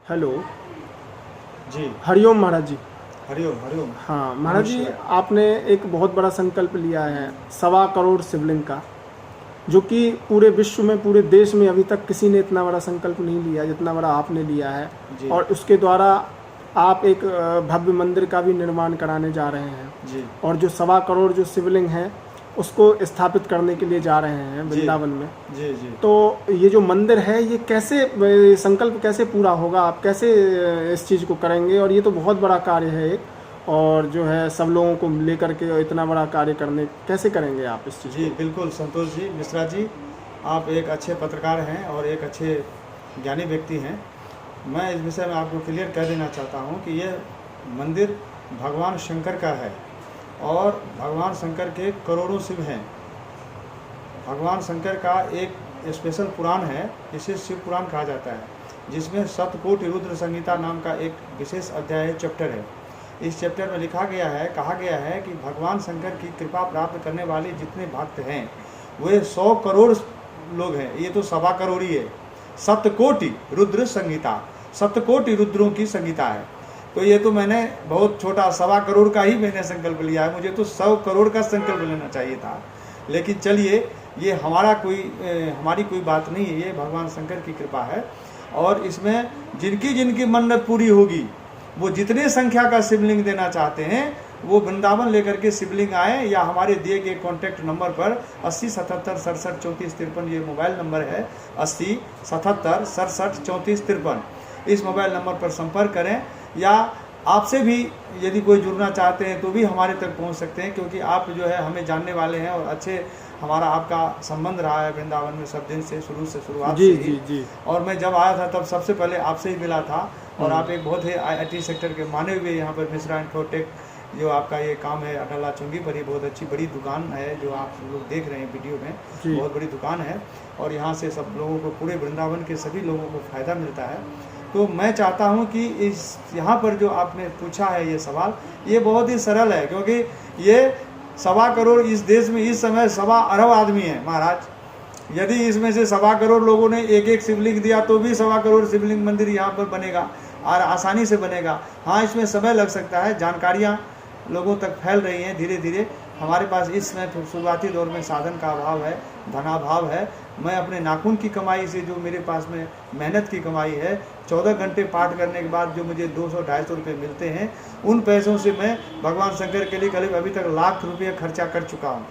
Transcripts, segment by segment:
Hello. जी। हरिओम महाराज जी। हरिओम हरिओम। हाँ महाराज जी, नमस्कार। आपने एक बहुत बड़ा संकल्प लिया है 1.25 करोड़ शिवलिंग का, जो कि पूरे विश्व में, पूरे देश में अभी तक किसी ने इतना बड़ा संकल्प नहीं लिया जितना बड़ा आपने लिया है। जी और उसके द्वारा आप एक भव्य मंदिर का भी निर्माण कराने जा रहे हैं। जी और जो 1.25 करोड़ जो शिवलिंग है उसको स्थापित करने के लिए जा रहे हैं जी वृंदावन में। जी जी। तो ये जो मंदिर है ये कैसे, संकल्प कैसे पूरा होगा, आप कैसे इस चीज़ को करेंगे? और ये तो बहुत बड़ा कार्य है एक, और जो है सब लोगों को लेकर के इतना बड़ा कार्य करने कैसे करेंगे आप इस चीज़ जी को? बिल्कुल संतोष जी, मिश्रा जी, आप एक अच्छे पत्रकार हैं और एक अच्छे ज्ञानी व्यक्ति हैं। मैं इस विषय में आपको क्लियर कर देना चाहता हूँ कि यह मंदिर भगवान शंकर का है और भगवान शंकर के करोड़ों शिव हैं। भगवान शंकर का एक स्पेशल पुराण है, इसे शिव पुराण कहा जाता है, जिसमें सप्तकोटि रुद्र संहिता नाम का एक विशेष अध्याय चैप्टर है। इस चैप्टर में लिखा गया है, कहा गया है कि भगवान शंकर की कृपा प्राप्त करने वाले जितने भक्त हैं वे 100 करोड़ लोग हैं। ये तो 1.25 करोड़ ही है। सप्तकोटि रुद्र संहिता, सप्तकोटि रुद्रों की संहिता है। तो ये तो मैंने बहुत छोटा 1.25 करोड़ का ही मैंने संकल्प लिया है। मुझे तो 100 करोड़ का संकल्प लेना चाहिए था, लेकिन चलिए, ये हमारी कोई बात नहीं है, ये भगवान शंकर की कृपा है। और इसमें जिनकी जिनकी मन्नत पूरी होगी, वो जितने संख्या का शिवलिंग देना चाहते हैं वो वृंदावन लेकर के शिवलिंग आए, या हमारे दिए गए कॉन्टैक्ट नंबर पर 80 77 67 34 53, ये मोबाइल नंबर है 80 77 67 34 53, इस मोबाइल नंबर पर संपर्क करें। या आपसे भी यदि कोई जुड़ना चाहते हैं तो भी हमारे तक पहुंच सकते हैं, क्योंकि आप जो है हमें जानने वाले हैं और अच्छे, हमारा आपका संबंध रहा है वृंदावन में सब दिन से, शुरुआत से जी ही। जी जी। और मैं जब आया था तब सबसे पहले आपसे ही मिला था। और आप एक बहुत ही IT सेक्टर के माने हुए यहाँ पर मिश्रा इन्फोटेक, जो आपका ये काम है अटला चुंगी पर, ये बहुत अच्छी बड़ी दुकान है जो आप लोग देख रहे हैं वीडियो में, बहुत बड़ी दुकान है। और यहाँ से सब लोगों को, पूरे वृंदावन के सभी लोगों को फ़ायदा मिलता है। तो मैं चाहता हूँ कि इस यहाँ पर जो आपने पूछा है ये सवाल, ये बहुत ही सरल है, क्योंकि ये 1.25 करोड़ इस देश में इस समय 1.25 अरब आदमी है महाराज। यदि इसमें से 1.25 करोड़ लोगों ने एक एक शिवलिंग दिया तो भी 1.25 करोड़ शिवलिंग मंदिर यहाँ पर बनेगा और आसानी से बनेगा। हाँ, इसमें समय लग सकता है, जानकारियाँ लोगों तक फैल रही हैं धीरे धीरे। हमारे पास इस समय शुरुआती दौर में साधन का अभाव है, धनाभाव है। मैं अपने नाखून की कमाई से, जो मेरे पास में मेहनत की कमाई है, 14 घंटे पाठ करने के बाद जो मुझे 200-250 रुपये मिलते हैं, उन पैसों से मैं भगवान शंकर के लिए करीब अभी तक लाख रुपये खर्चा कर चुका हूँ।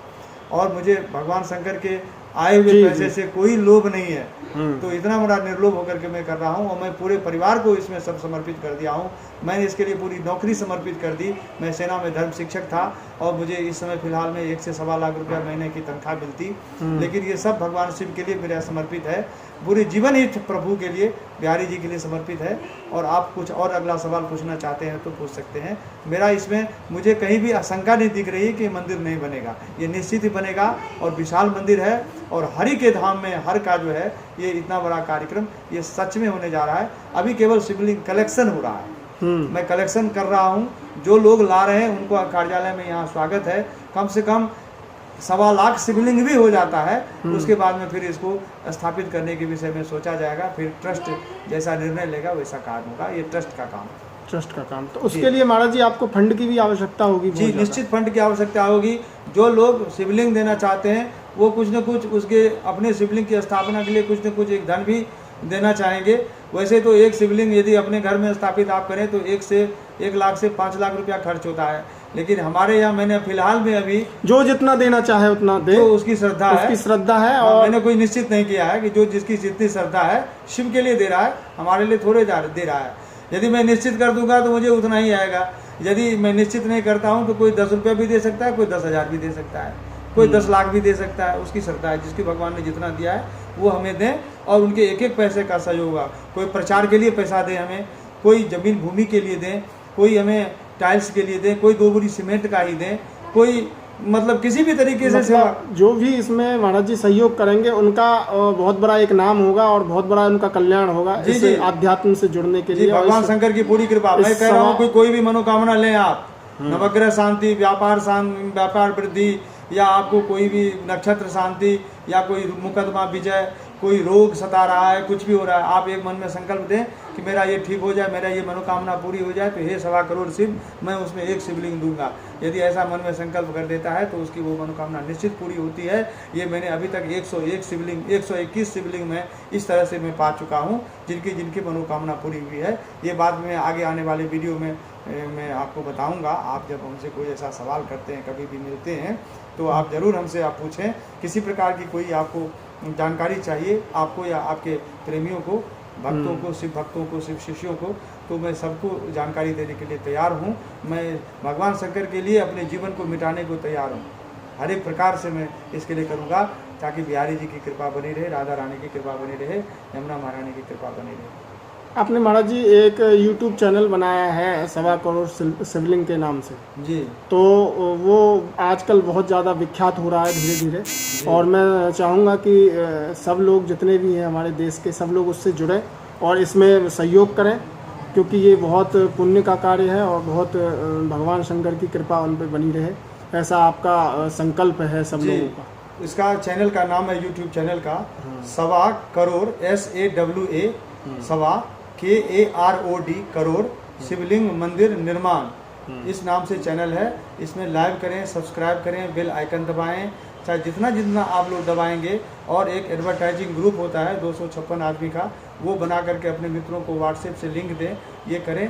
और मुझे भगवान शंकर के आए हुए पैसे से कोई लोभ नहीं है। तो इतना बड़ा निर्लोभ होकर के मैं कर रहा हूँ, और मैं पूरे परिवार को इसमें सब समर्पित कर दिया हूँ। मैंने इसके लिए पूरी नौकरी समर्पित कर दी। मैं सेना में धर्म शिक्षक था और मुझे इस समय फिलहाल में 1 से 1.25 लाख रुपया महीने की तनख्वाह मिलती, लेकिन ये सब भगवान शिव के लिए मेरा समर्पित है। पूरे जीवन ही प्रभु के लिए, बिहारी जी के लिए समर्पित है। और आप कुछ और अगला सवाल पूछना चाहते हैं तो पूछ सकते हैं। मेरा इसमें, मुझे कहीं भी आशंका नहीं दिख रही कि मंदिर नहीं बनेगा, ये निश्चित ही बनेगा। और विशाल मंदिर है, और हरि के धाम में हर का जो है ये इतना बड़ा कार्यक्रम ये सच में होने जा रहा है। अभी केवल शिवलिंग कलेक्शन हो रहा है, मैं कलेक्शन कर रहा हूँ। जो लोग ला रहे हैं उनको कार्यालय में यहाँ स्वागत है। कम से कम 1.25 लाख शिवलिंग भी हो जाता है, उसके बाद में फिर इसको स्थापित करने के विषय में सोचा जाएगा। फिर ट्रस्ट जैसा निर्णय लेगा वैसा काम होगा, ये ट्रस्ट का काम है। ट्रस्ट का काम, तो उसके लिए महाराज जी आपको फंड की भी आवश्यकता होगी? जी, निश्चित फंड की आवश्यकता होगी। जो लोग शिवलिंग देना चाहते हैं वो कुछ न कुछ उसके अपने शिवलिंग की स्थापना के लिए कुछ न कुछ एक धन भी देना चाहेंगे। वैसे तो एक शिवलिंग यदि अपने घर में स्थापित आप करें तो 1 लाख से 5 लाख रुपया खर्च होता है, लेकिन हमारे यहाँ मैंने फिलहाल में अभी जो जितना देना चाहे उतना दे, तो उसकी श्रद्धा है। और मैंने कोई निश्चित नहीं किया है कि जो जिसकी जितनी श्रद्धा है शिव के लिए दे रहा है, हमारे लिए थोड़े दे रहा है। यदि मैं निश्चित कर दूंगा तो मुझे उतना ही आएगा। यदि मैं निश्चित नहीं करता हूँ तो कोई 10 रुपया भी दे सकता है, कोई 10,000 भी दे सकता है, कोई 10 लाख भी दे सकता है। उसकी श्रद्धा है, जिसकी भगवान ने जितना दिया है वो हमें दें, और उनके एक एक पैसे का सहयोग होगा। कोई प्रचार के लिए पैसा दे हमें, कोई जमीन भूमि के लिए दें, कोई हमें टाइल्स के लिए दें, कोई 2 बोरी सीमेंट का ही दें, कोई मतलब किसी भी तरीके से सेवा। जो भी इसमें महाराज जी सहयोग करेंगे उनका बहुत बड़ा एक नाम होगा और बहुत बड़ा उनका कल्याण होगा इस आध्यात्म से जुड़ने के लिए। भगवान शंकर की पूरी कृपा। मैं कह रहा हूँ कोई भी मनोकामना लें आप, नवग्रह शांति, व्यापार वृद्धि, या आपको कोई भी नक्षत्र शांति, या कोई मुकदमा विजय, कोई रोग सता रहा है, कुछ भी हो रहा है, आप एक मन में संकल्प दें कि मेरा ये ठीक हो जाए, मेरा ये मनोकामना पूरी हो जाए, तो हे 1.25 करोड़ शिव, मैं उसमें एक शिवलिंग दूंगा। यदि ऐसा मन में संकल्प कर देता है तो उसकी वो मनोकामना निश्चित पूरी होती है। ये मैंने अभी तक 101 शिवलिंग 121 शिवलिंग में इस तरह से मैं पा चुका हूँ जिनकी मनोकामना पूरी हुई है। ये बात मैं आगे आने वाले वीडियो में मैं आपको बताऊंगा। आप जब हमसे कोई ऐसा सवाल करते हैं, कभी भी मिलते हैं, तो आप ज़रूर हमसे आप पूछें। किसी प्रकार की कोई आपको जानकारी चाहिए आपको या आपके प्रेमियों को, भक्तों को, शिव भक्तों को, शिव शिष्यों को, तो मैं सबको जानकारी देने के लिए तैयार हूँ। मैं भगवान शंकर के लिए अपने जीवन को मिटाने को तैयार हूँ। हर एक प्रकार से मैं इसके लिए करूँगा ताकि बिहारी जी की कृपा बनी रहे, राधा रानी की कृपा बनी रहे, यमुना महारानी की कृपा बनी रहे। आपने महाराज जी एक YouTube चैनल बनाया है 1.25 करोड़ शिवलिंग के नाम से जी, तो वो आजकल बहुत ज़्यादा विख्यात हो रहा है धीरे धीरे, और मैं चाहूँगा कि सब लोग जितने भी हैं हमारे देश के, सब लोग उससे जुड़ें और इसमें सहयोग करें, क्योंकि ये बहुत पुण्य का कार्य है और बहुत भगवान शंकर की कृपा उन पर बनी रहे, ऐसा आपका संकल्प है सब लोगों का। इसका चैनल का नाम है, यूट्यूब चैनल का 1.25 करोड़ SAWA 1.25 KAROD करोड़ शिवलिंग मंदिर निर्माण, इस नाम से चैनल है। इसमें लाइव करें, सब्सक्राइब करें, बेल आइकन दबाएं, चाहे जितना आप लोग दबाएंगे। और एक एडवर्टाइजिंग ग्रुप होता है 256 आदमी का, वो बना करके अपने मित्रों को व्हाट्सएप से लिंक दें। ये करें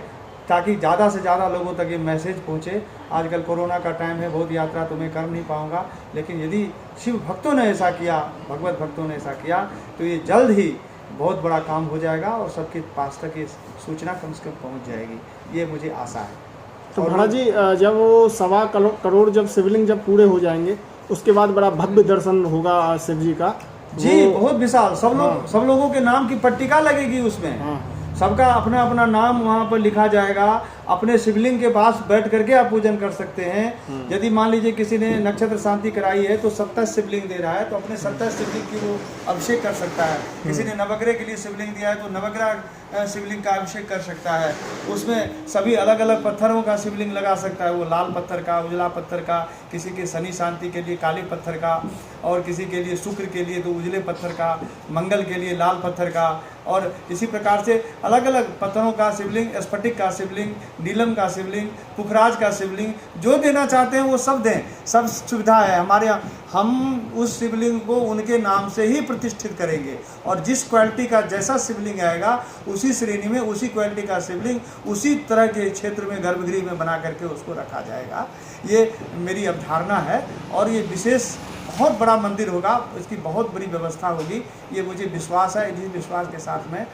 ताकि ज़्यादा से ज़्यादा लोगों तक ये मैसेज पहुँचे। आजकल कोरोना का टाइम है, बहुत यात्रा तो मैं कर नहीं पाऊँगा, लेकिन यदि शिव भक्तों ने ऐसा किया, भगवत भक्तों ने ऐसा किया, तो ये जल्द ही बहुत बड़ा काम हो जाएगा और सबके पास तक ये सूचना कम से कम पहुंच जाएगी, ये मुझे आशा है। तो महाराज जी जब वो 1.25 करोड़ जब शिवलिंग जब पूरे हो जाएंगे, उसके बाद बड़ा भव्य दर्शन होगा शिव जी का जी, बहुत विशाल। सब लोगों के नाम की पट्टिका लगेगी उसमें। हाँ। सबका अपना अपना नाम वहाँ पर लिखा जाएगा। अपने शिवलिंग के पास बैठ करके आप पूजन कर सकते हैं। यदि मान लीजिए किसी ने नक्षत्र शांति कराई है तो 27 शिवलिंग दे रहा है, तो अपने 27 शिवलिंग की वो अभिषेक कर सकता है। किसी ने नवग्रह के लिए शिवलिंग दिया है तो नवग्रह शिवलिंग का अभिषेक कर सकता है। उसमें सभी अलग अलग पत्थरों का शिवलिंग लगा सकता है, वो लाल पत्थर का, उजला पत्थर का, किसी के शनि शांति के लिए काले पत्थर का, और किसी के लिए शुक्र के लिए तो उजले पत्थर का, मंगल के लिए लाल पत्थर का, और इसी प्रकार से अलग अलग पत्थरों का शिवलिंग, स्फटिक का शिवलिंग, नीलम का शिवलिंग, पुखराज का शिवलिंग, जो देना चाहते हैं वो सब दें। सब सुविधा है हमारे यहाँ। हम उस शिवलिंग को उनके नाम से ही प्रतिष्ठित करेंगे, और जिस क्वालिटी का जैसा शिवलिंग आएगा उसी श्रेणी में उसी क्वालिटी का शिवलिंग उसी तरह के क्षेत्र में गर्भगृह में बना करके उसको रखा जाएगा। ये मेरी अवधारणा है, और ये विशेष बहुत बड़ा मंदिर होगा, इसकी बहुत बड़ी व्यवस्था होगी, ये मुझे विश्वास है। इसी विश्वास के साथ मैं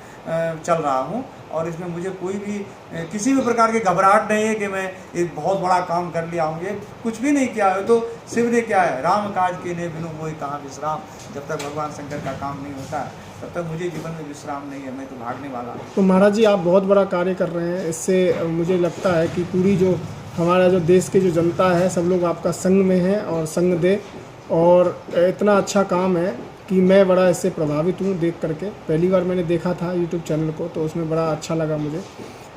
चल रहा हूँ, और इसमें मुझे कोई भी किसी भी प्रकार की घबराहट नहीं है कि मैं एक बहुत बड़ा काम कर लिया हूँ। ये कुछ भी नहीं किया है, तो शिव ने क्या है, राम काज के ने बिनु मोहि कहाँ विश्राम। जब तक भगवान शंकर का काम नहीं होता तब तक मुझे जीवन में विश्राम नहीं है, मैं तो भागने वाला हूँ। तो महाराज जी आप बहुत बड़ा कार्य कर रहे हैं, इससे मुझे लगता है कि पूरी जो हमारा जो देश की जो जनता है सब लोग आपका संग में है और संग दे, और इतना अच्छा काम है कि मैं बड़ा इससे प्रभावित हूँ देख करके। पहली बार मैंने देखा था यूट्यूब चैनल को, तो उसमें बड़ा अच्छा लगा मुझे,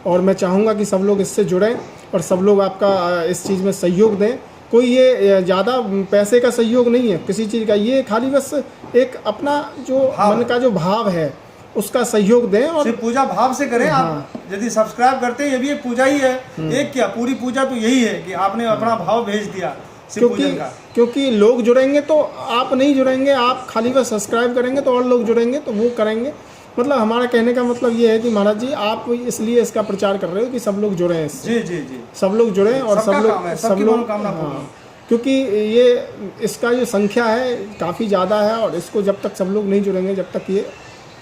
और मैं चाहूँगा कि सब लोग इससे जुड़ें और सब लोग आपका इस चीज़ में सहयोग दें। कोई ये ज़्यादा पैसे का सहयोग नहीं है किसी चीज़ का, ये खाली बस एक अपना जो मन का जो भाव है उसका सहयोग दें, और सिर्फ पूजा भाव से करें। आप यदि सब्सक्राइब करते हैं, ये भी एक पूजा ही है। एक क्या, पूरी पूजा तो यही है कि आपने अपना भाव भेज दिया शिव पूजन का। क्योंकि लोग जुड़ेंगे तो आप नहीं जुड़ेंगे, आप खाली बस सब्सक्राइब करेंगे तो और लोग जुड़ेंगे तो वो करेंगे। मतलब हमारा कहने का मतलब ये है कि महाराज जी आप इसलिए इसका प्रचार कर रहे हो कि सब लोग जुड़े इससे। जी जी जी, सब लोग जुड़े और सब लोग हाँ, क्योंकि ये इसका जो संख्या है काफ़ी ज़्यादा है, और इसको जब तक सब लोग नहीं जुड़ेंगे जब तक ये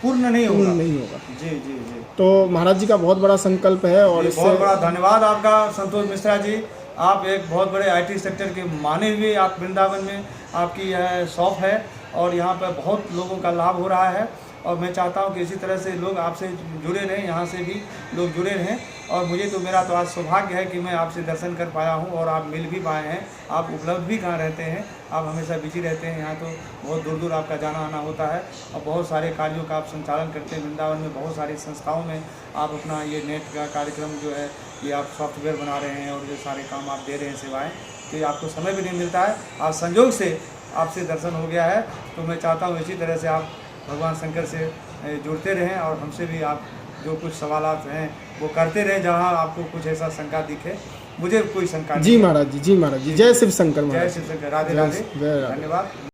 पूर्ण नहीं होगा। जी जी जी। तो महाराज जी का बहुत बड़ा संकल्प है, और बहुत बड़ा धन्यवाद आपका संतोष मिश्रा जी। आप एक बहुत बड़े IT सेक्टर के माने हुए, आप वृंदावन में आपकी यह शॉप है, और यहाँ पर बहुत लोगों का लाभ हो रहा है, और मैं चाहता हूँ कि इसी तरह से लोग आपसे जुड़े रहें, यहाँ से भी लोग जुड़े रहें। और मुझे तो मेरा तो आज सौभाग्य है कि मैं आपसे दर्शन कर पाया हूँ, और आप मिल भी पाए हैं। आप उपलब्ध भी कहाँ रहते हैं, आप हमेशा बिजी रहते हैं, यहाँ तो बहुत दूर दूर आपका जाना आना होता है, और बहुत सारे कार्यों का आप संचालन करते हैं। वृंदावन में बहुत सारी संस्थाओं में आप अपना ये नेट का कार्यक्रम जो है, ये आप सॉफ्टवेयर बना रहे हैं, और जो सारे काम आप दे रहे हैं सेवाएँ, तो आपको समय भी नहीं मिलता है। आज संयोग से आपसे दर्शन हो गया है, तो मैं चाहता हूँ इसी तरह से आप भगवान शंकर से जुड़ते रहें और हमसे भी आप जो कुछ सवालात हैं वो करते रहें, जहाँ आपको कुछ ऐसा शंका दिखे। मुझे कोई शंका नहीं जी है। महाराज जी, जी महाराज जी, जय शिव शंकर जय महाराज। शिव शंकर, राधे जय राधे, जय राधे। धन्यवाद।